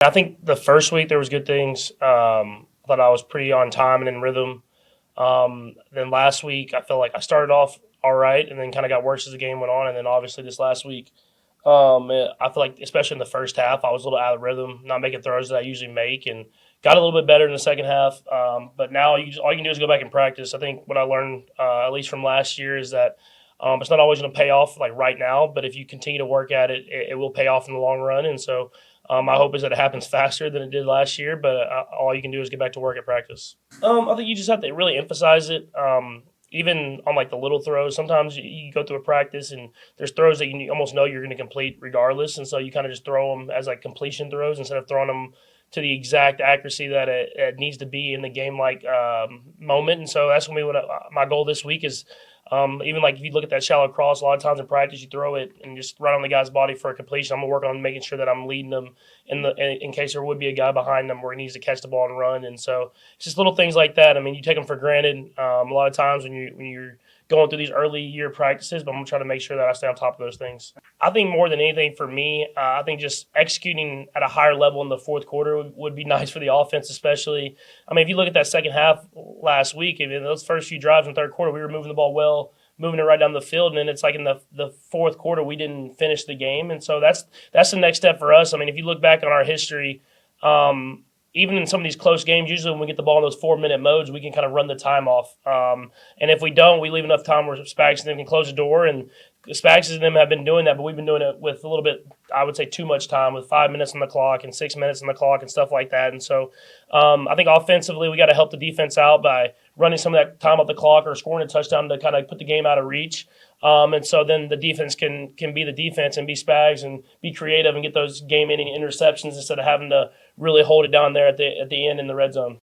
I think the first week there was good things. I thought I was pretty on time and in rhythm. Then last week I felt like I started off all right, and then kind of got worse as the game went on. And then obviously this last week, I feel like especially in the first half I was a little out of rhythm, not making throws that I usually make, and got a little bit better in the second half. But now all you can do is go back and practice. I think what I learned at least from last year is that. It's not always going to pay off like right now, but if you continue to work at it, it will pay off in the long run. And so my hope is that it happens faster than it did last year, but all you can do is get back to work at practice. I think you just have to really emphasize it. Even on like the little throws, sometimes you go through a practice and there's throws that you almost know you're going to complete regardless, and so you kind of just throw them as like completion throws instead of throwing them to the exact accuracy that it needs to be in the game like moment. And so that's going to be my goal this week is even like if you look at that shallow cross, a lot of times in practice you throw it and just right on the guy's body for a completion. I'm gonna work on making sure that I'm leading them in case there would be a guy behind them where he needs to catch the ball and run. And so it's just little things like that. I mean, you take them for granted a lot of times when you're going through these early year practices, but I'm gonna try to make sure that I stay on top of those things. I think more than anything for me, I think just executing at a higher level in the fourth quarter would be nice for the offense, especially. I mean, if you look at that second half last week, I mean, those first few drives in the third quarter, we were moving the ball well, moving it right down the field, and then it's like in the fourth quarter we didn't finish the game, and so that's the next step for us. I mean, if you look back on our history, even in some of these close games, usually when we get the ball in those 4-minute modes, we can kind of run the time off. And if we don't, we leave enough time where Spags and them can close the door. And Spags and them have been doing that, but we've been doing it with a little bit, I would say, too much time, with 5 minutes on the clock and 6 minutes on the clock and stuff like that. And so I think offensively, we got to help the defense out by running some of that time off the clock or scoring a touchdown to kind of put the game out of reach. And so then the defense can be the defense and be Spags and be creative and get those game-ending interceptions instead of having to really hold it down there at the end in the red zone.